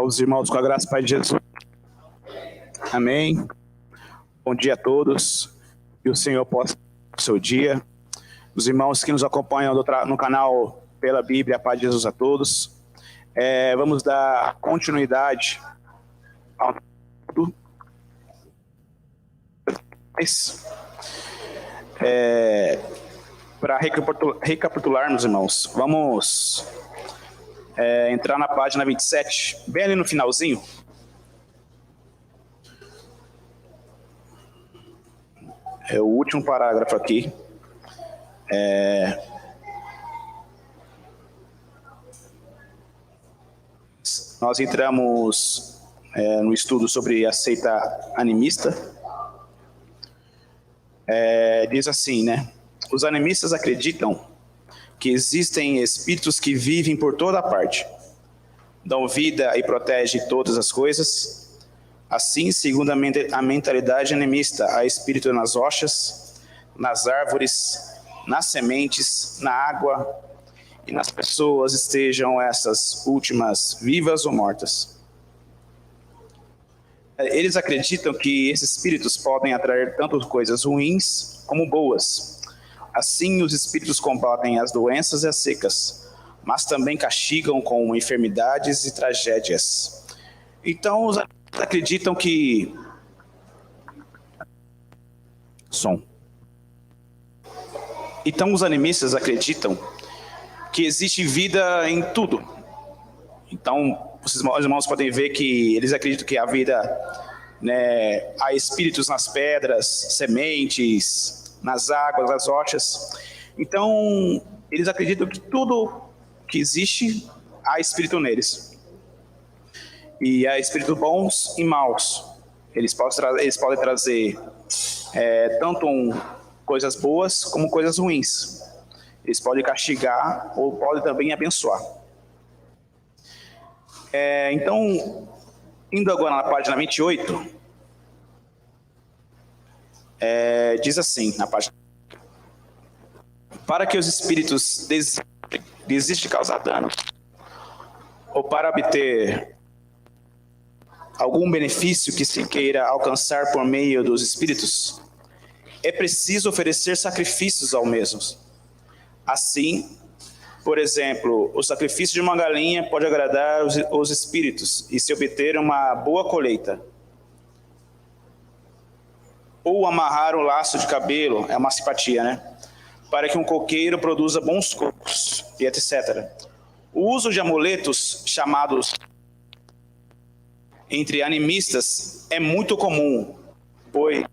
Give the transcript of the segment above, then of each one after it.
Aos irmãos com a graça e paz de Jesus. Amém. Bom dia a todos. Que o Senhor possa o seu dia. Os irmãos que nos acompanham no canal Pela Bíblia, a paz de Jesus a todos. Vamos dar continuidade ao para recapitularmos, irmãos, vamos entrar na página 27, bem ali no finalzinho. É o último parágrafo aqui. Nós entramos no estudo sobre a seita animista. Diz assim, né? Os animistas acreditam que existem espíritos que vivem por toda parte, dão vida e protegem todas as coisas. Assim, segundo a mentalidade animista, há espírito nas rochas, nas árvores, nas sementes, na água e nas pessoas, estejam essas últimas vivas ou mortas. Eles acreditam que esses espíritos podem atrair tanto coisas ruins como boas. Assim, os espíritos combatem as doenças e as secas, mas também castigam com enfermidades e tragédias. Então, os acreditam que... Então, os animistas acreditam que existe vida em tudo. Então, os irmãos podem ver que eles acreditam que a vida, né, há espíritos nas pedras, sementes, nas águas, nas rochas. Então, eles acreditam que tudo que existe, há espírito neles. E há espíritos bons e maus. Eles podem trazer tanto coisas boas como coisas ruins. Eles podem castigar ou podem também abençoar. Então, indo agora na página 28, diz assim, na página: para que os espíritos desistam de causar dano, ou para obter algum benefício que se queira alcançar por meio dos espíritos, é preciso oferecer sacrifícios aos mesmos. Assim, por exemplo, o sacrifício de uma galinha pode agradar os espíritos e se obter uma boa colheita. Ou amarrar um laço de cabelo, é uma simpatia, né? Para que um coqueiro produza bons cocos, e etc. O uso de amuletos chamados entre animistas é muito comum, pois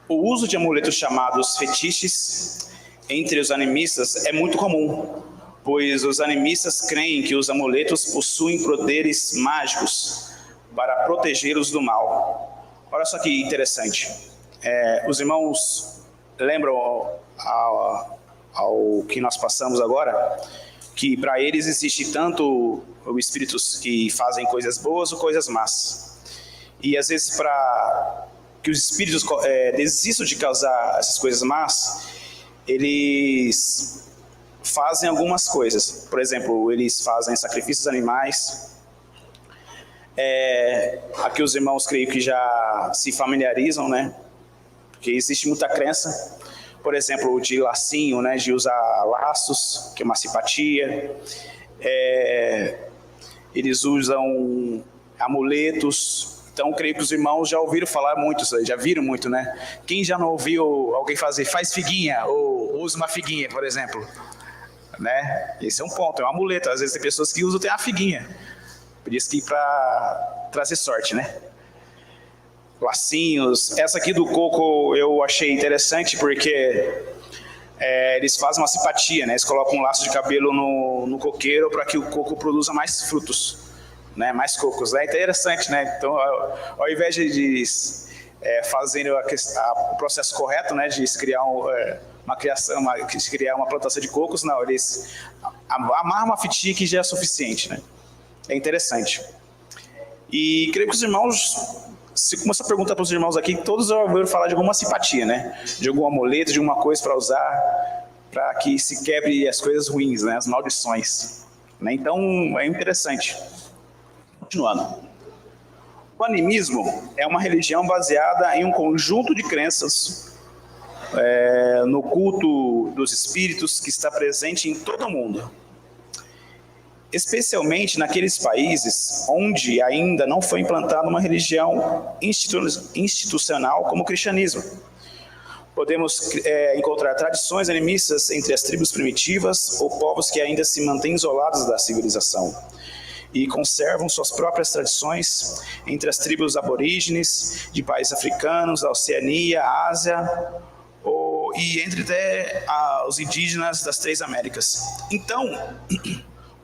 o uso de amuletos chamados fetiches entre os animistas é muito comum, pois os animistas creem que os amuletos possuem poderes mágicos para protegê-los do mal. Olha só que interessante. Os irmãos lembram ao que nós passamos agora, que para eles existe tanto os espíritos que fazem coisas boas ou coisas más. E às vezes, para que os espíritos desistam de causar essas coisas más, eles fazem algumas coisas. Por exemplo, eles fazem sacrifícios animais. Aqui os irmãos creio que já se familiarizam, né? Porque existe muita crença, por exemplo, de lacinho, né? De usar laços, que é uma simpatia. Eles usam amuletos. Então, creio que os irmãos já ouviram falar muito, já viram muito, né? Quem já não ouviu alguém faz figuinha, ou usa uma figuinha, por exemplo, né? Esse é um ponto, é um amuleto. Às vezes tem pessoas que usam até a figuinha. Diz que para trazer sorte, né? Lacinhos. Essa aqui do coco eu achei interessante porque eles fazem uma simpatia, né? Eles colocam um laço de cabelo no coqueiro para que o coco produza mais frutos, né? Mais cocos. É interessante, né? Então, ao invés de fazerem o processo correto, né? De criar uma plantação de cocos, não. Eles amarram uma fitinha que já é suficiente, né? É interessante. E creio que os irmãos se começar a perguntar para os irmãos aqui, todos ouviram falar de alguma simpatia, né? De algum amuleto, de alguma coisa para usar, para que se quebre as coisas ruins, né? As maldições. Né? Então, é interessante. Continuando. O animismo é uma religião baseada em um conjunto de crenças no culto dos espíritos que está presente em todo o mundo. Especialmente naqueles países onde ainda não foi implantada uma religião institucional como o cristianismo. Podemos encontrar tradições animistas entre as tribos primitivas ou povos que ainda se mantêm isolados da civilização e conservam suas próprias tradições entre as tribos aborígenes de países africanos, da Oceania, Ásia, e entre até os indígenas das 3 Américas. Então,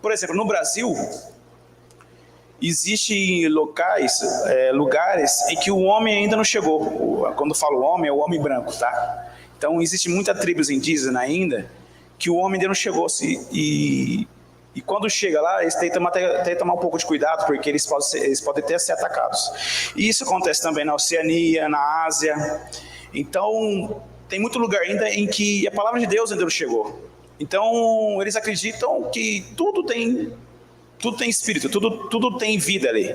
por exemplo, no Brasil, existem lugares em que o homem ainda não chegou. Quando falo homem, é o homem branco, tá? Então, existe muita tribos indígenas ainda que o homem ainda não chegou. E quando chega lá, eles têm que tomar um pouco de cuidado, porque eles podem até ser atacados. E isso acontece também na Oceania, na Ásia. Então, tem muito lugar ainda em que a palavra de Deus ainda não chegou. Então, eles acreditam que tudo tem espírito, tudo tem vida ali.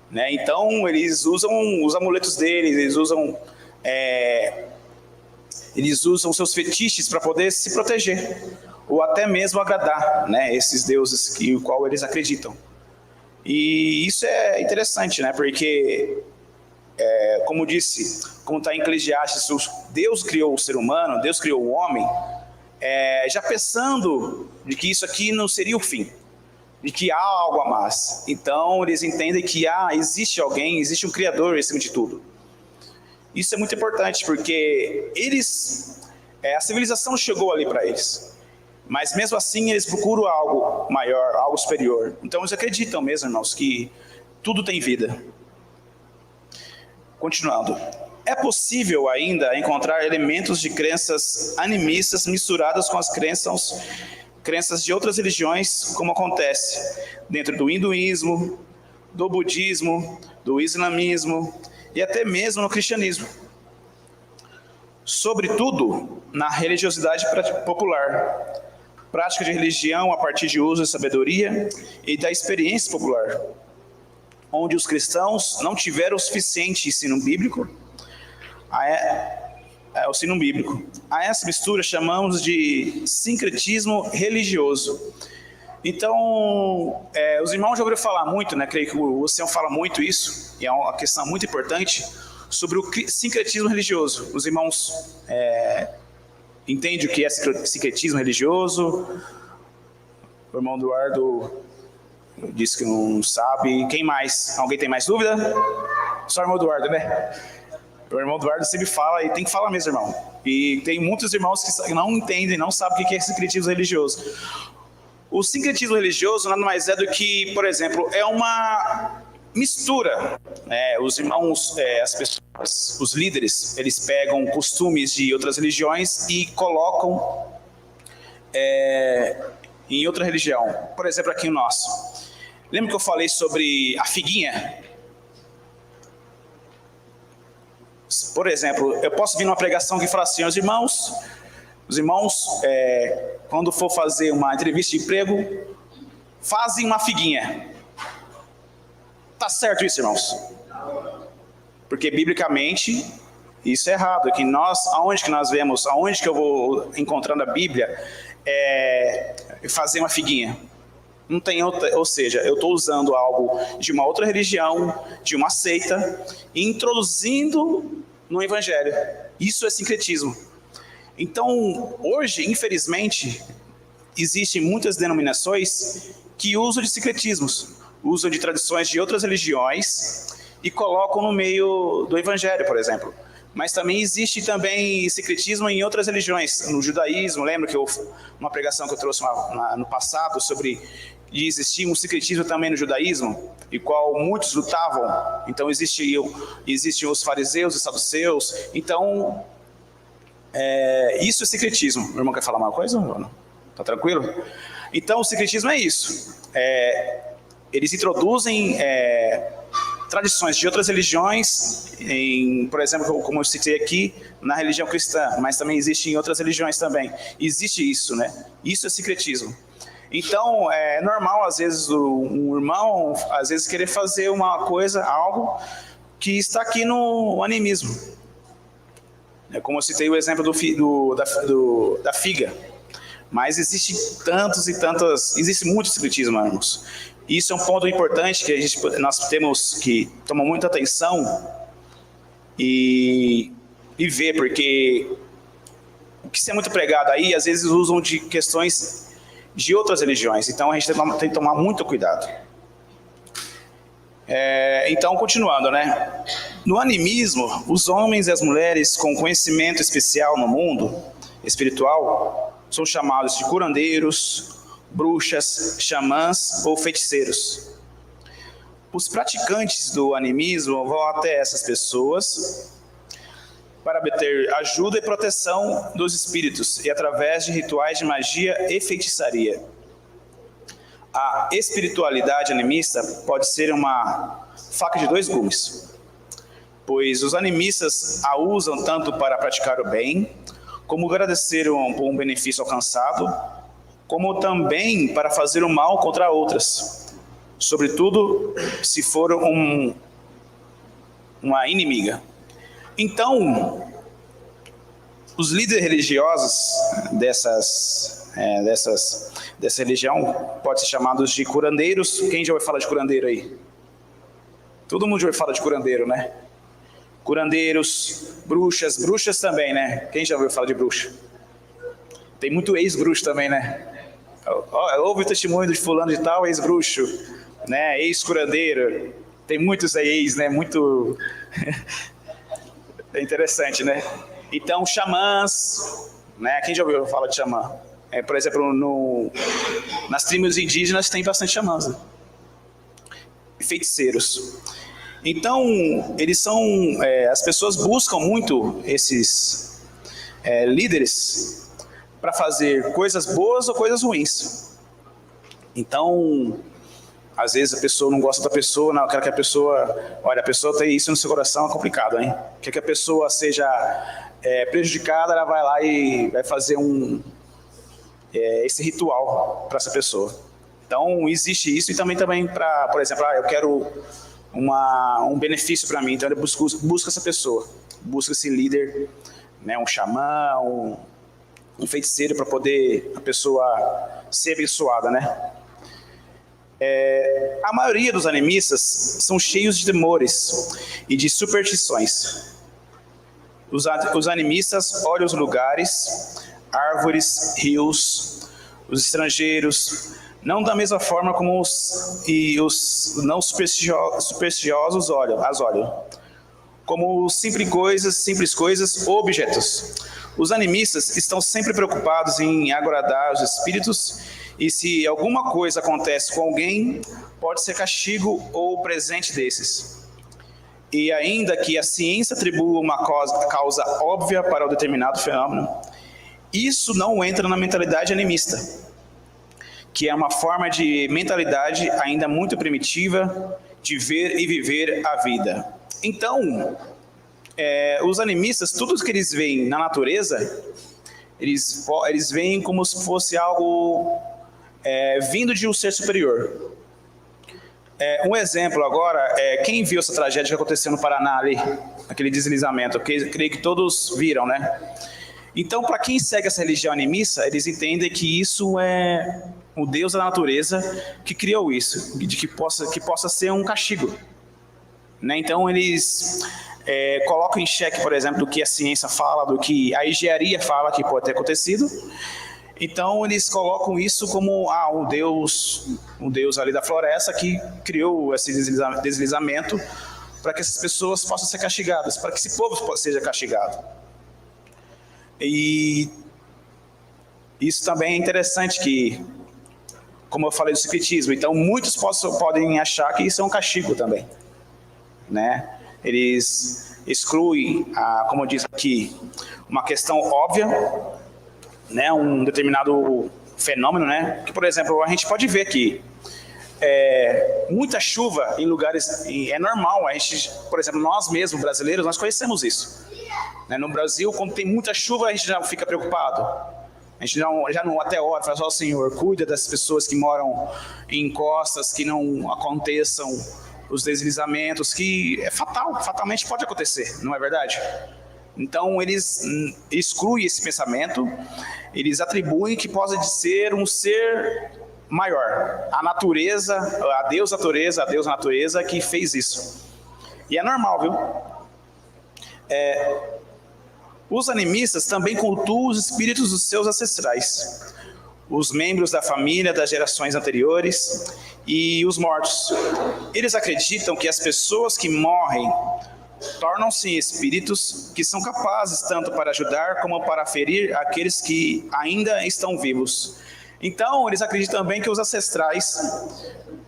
Né? Então, eles usam os amuletos deles, eles usam seus fetiches para poder se proteger, ou até mesmo agradar, né, esses deuses o qual eles acreditam. E isso é interessante, né, porque, como está em Eclesiastes, Deus criou o ser humano, Deus criou o homem, já pensando de que isso aqui não seria o fim, de que há algo a mais. Então, eles entendem que existe alguém, existe um Criador acima de tudo. Isso é muito importante, porque a civilização chegou ali para eles. Mas mesmo assim eles procuram algo maior, algo superior. Então eles acreditam mesmo, irmãos, que tudo tem vida. Continuando. É possível ainda encontrar elementos de crenças animistas misturadas com as crenças de outras religiões, como acontece dentro do hinduísmo, do budismo, do islamismo e até mesmo no cristianismo. Sobretudo na religiosidade popular. Prática de religião a partir de uso da sabedoria e da experiência popular, onde os cristãos não tiveram o suficiente ensino bíblico. O ensino bíblico. A essa mistura chamamos de sincretismo religioso. Então, os irmãos já ouviram falar muito, né? Creio que o Senhor fala muito isso, e é uma questão muito importante, sobre o sincretismo religioso. Os irmãos entende o que é sincretismo religioso? O irmão Eduardo disse que não sabe. Quem mais? Alguém tem mais dúvida? Só o irmão Eduardo, né? O irmão Eduardo sempre fala, e tem que falar mesmo, irmão. E tem muitos irmãos que não entendem, não sabem o que é sincretismo religioso. O sincretismo religioso nada mais é do que, por exemplo, é uma mistura. Os irmãos, as pessoas, os líderes, eles pegam costumes de outras religiões e colocam em outra religião. Por exemplo, aqui o nosso. Lembra que eu falei sobre a figuinha? Por exemplo, eu posso vir numa pregação que fala assim: os irmãos, quando for fazer uma entrevista de emprego, fazem uma figuinha. Tá certo isso, irmãos? Porque biblicamente isso é errado. Que aonde que nós vemos, aonde que eu vou encontrar na Bíblia fazer uma figuinha? Não tem outra, ou seja, eu estou usando algo de uma outra religião, de uma seita, e introduzindo no Evangelho. Isso é sincretismo. Então, hoje, infelizmente, existem muitas denominações que usam de sincretismos, usam de tradições de outras religiões e colocam no meio do Evangelho, por exemplo. Mas também existe sincretismo em outras religiões. No judaísmo, lembra que uma pregação que eu trouxe no passado sobre de existir um sincretismo também no judaísmo, e qual muitos lutavam. Então existem os fariseus e saduceus. Então, isso é sincretismo. O irmão quer falar uma coisa? Tá tranquilo? Então, o sincretismo é isso. Eles introduzem tradições de outras religiões, por exemplo, como eu citei aqui, na religião cristã, mas também existe em outras religiões também. Existe isso, né? Isso é sincretismo. Então, é normal, às vezes, um irmão, às vezes, querer fazer uma coisa, algo que está aqui no animismo. É como eu citei o exemplo da figa. Mas existe tantos e tantas, existe muito sincretismo, irmãos. Isso é um ponto importante que nós temos que tomar muita atenção e ver, porque o que é muito pregado aí, às vezes usam de questões de outras religiões. Então a gente tem que tomar muito cuidado. Então, continuando, né? No animismo, os homens e as mulheres com conhecimento especial no mundo espiritual são chamados de curandeiros, bruxas, xamãs ou feiticeiros. Os praticantes do animismo vão até essas pessoas para obter ajuda e proteção dos espíritos e através de rituais de magia e feitiçaria. A espiritualidade animista pode ser uma faca de dois gumes, pois os animistas a usam tanto para praticar o bem, como agradecer um benefício alcançado, como também para fazer o mal contra outras, sobretudo se for uma inimiga. Então, os líderes religiosos dessa religião podem ser chamados de curandeiros. Quem já ouviu falar de curandeiro aí? Todo mundo já ouviu falar de curandeiro, né? Curandeiros, bruxas também, né? Quem já ouviu falar de bruxa? Tem muito ex-bruxo também, né? Houve o testemunho de fulano de tal, ex-bruxo, né? Ex-curandeiro. Tem muitos aí ex, né? Muito... é interessante, né? Então, xamãs, né? Quem já ouviu falar de xamã? Por exemplo, nas tribos indígenas tem bastante xamãs, né? Feiticeiros. Então, eles são... as pessoas buscam muito esses líderes para fazer coisas boas ou coisas ruins. Então, às vezes a pessoa não gosta da pessoa, não quer que a pessoa... Olha, a pessoa tem isso no seu coração, é complicado, hein? Quer que a pessoa seja prejudicada, ela vai lá e vai fazer esse ritual para essa pessoa. Então, existe isso e também para, por exemplo, eu quero um benefício para mim, então ele busca essa pessoa, busca esse líder, né, um xamã, um feiticeiro, para poder a pessoa ser abençoada, né? A maioria dos animistas são cheios de temores e de superstições. Os animistas olham os lugares, árvores, rios, os estrangeiros, não da mesma forma como os não supersticiosos olham, como simples coisas ou objetos. Os animistas estão sempre preocupados em agradar os espíritos, e se alguma coisa acontece com alguém, pode ser castigo ou presente desses. E ainda que a ciência atribua uma causa óbvia para o determinado fenômeno, isso não entra na mentalidade animista, que é uma forma de mentalidade ainda muito primitiva de ver e viver a vida. Então, os animistas, tudo que eles veem na natureza, eles veem como se fosse algo vindo de um ser superior. Um exemplo agora, quem viu essa tragédia que aconteceu no Paraná ali, aquele deslizamento, eu creio que todos viram, né? Então, para quem segue essa religião animista, eles entendem que isso é o Deus da natureza que criou isso, de que possa ser um castigo, né? Então, eles colocam em xeque, por exemplo, do que a ciência fala, do que a engenharia fala que pode ter acontecido. Então, eles colocam isso como um Deus ali da floresta que criou esse deslizamento para que essas pessoas possam ser castigadas, para que esse povo seja castigado. E isso também é interessante que, como eu falei do secretismo, então muitos podem achar que isso é um castigo também, né? Eles excluem, como eu disse aqui, uma questão óbvia, né, um determinado fenômeno, né? Que, por exemplo, a gente pode ver que muita chuva em lugares, é normal, a gente, por exemplo, nós mesmos brasileiros, nós conhecemos isso, né? No Brasil, quando tem muita chuva, a gente já fica preocupado, a gente já não até ora, fala só, Senhor, cuida das pessoas que moram em costas, que não aconteçam os deslizamentos, que é fatalmente pode acontecer, não é verdade? Então eles excluem esse pensamento, eles atribuem que pode ser um ser maior, a natureza, a Deus natureza que fez isso. E é normal, viu? Os animistas também cultuam os espíritos dos seus ancestrais, os membros da família das gerações anteriores e os mortos. Eles acreditam que as pessoas que morrem tornam-se espíritos que são capazes tanto para ajudar como para ferir aqueles que ainda estão vivos. Então, eles acreditam também que os ancestrais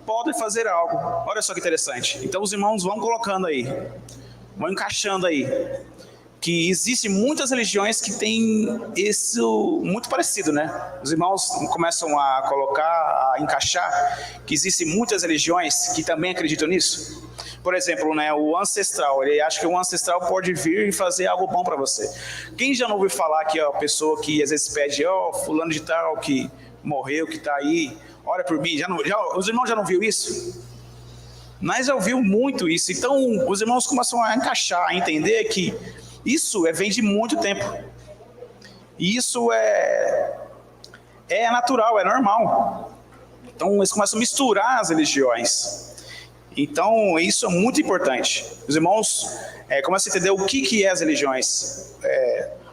podem fazer algo. Olha só que interessante. Então, os irmãos vão colocando aí, vão encaixando aí, que existem muitas religiões que têm isso muito parecido, né? Os irmãos começam a colocar, a encaixar, que existem muitas religiões que também acreditam nisso. Por exemplo, né, o ancestral, ele acha que o ancestral pode vir e fazer algo bom para você. Quem já não ouviu falar que a pessoa que às vezes pede, fulano de tal que morreu, que está aí, ora por mim, os irmãos já não viram isso? Mas já ouviu muito isso. Então, os irmãos começam a encaixar, a entender que isso vem de muito tempo. E isso é natural, é normal. Então, eles começam a misturar as religiões. Então, isso é muito importante. Os irmãos começam a entender o que é as religiões,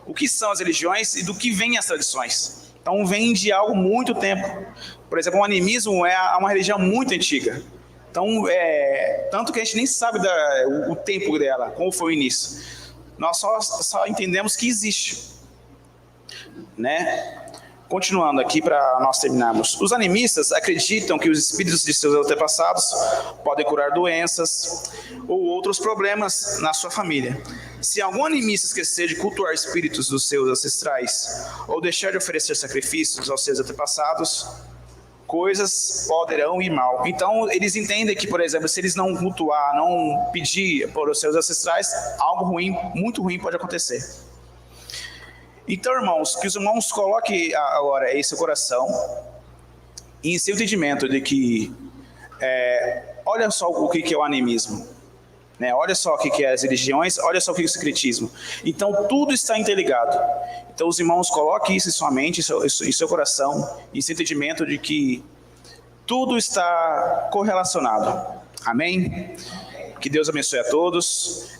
o que são as religiões e do que vêm as tradições. Então, vem de algo muito tempo. Por exemplo, o animismo é uma religião muito antiga. Então, tanto que a gente nem sabe o tempo dela, como foi o início. Nós só entendemos que existe, né? Continuando aqui para nós terminarmos. Os animistas acreditam que os espíritos de seus antepassados podem curar doenças ou outros problemas na sua família. Se algum animista esquecer de cultuar espíritos dos seus ancestrais ou deixar de oferecer sacrifícios aos seus antepassados, coisas poderão ir mal. Então, eles entendem que, por exemplo, se eles não cultuar, não pedir por os seus ancestrais, algo ruim, muito ruim pode acontecer. Então, irmãos, que os irmãos coloquem agora esse coração em seu entendimento de que, olha só o que é o animismo, né? Olha só o que é as religiões, olha só o que é o secretismo. Então, tudo está interligado. Então, os irmãos coloquem isso em sua mente, em seu coração, em seu entendimento de que tudo está correlacionado. Amém? Que Deus abençoe a todos.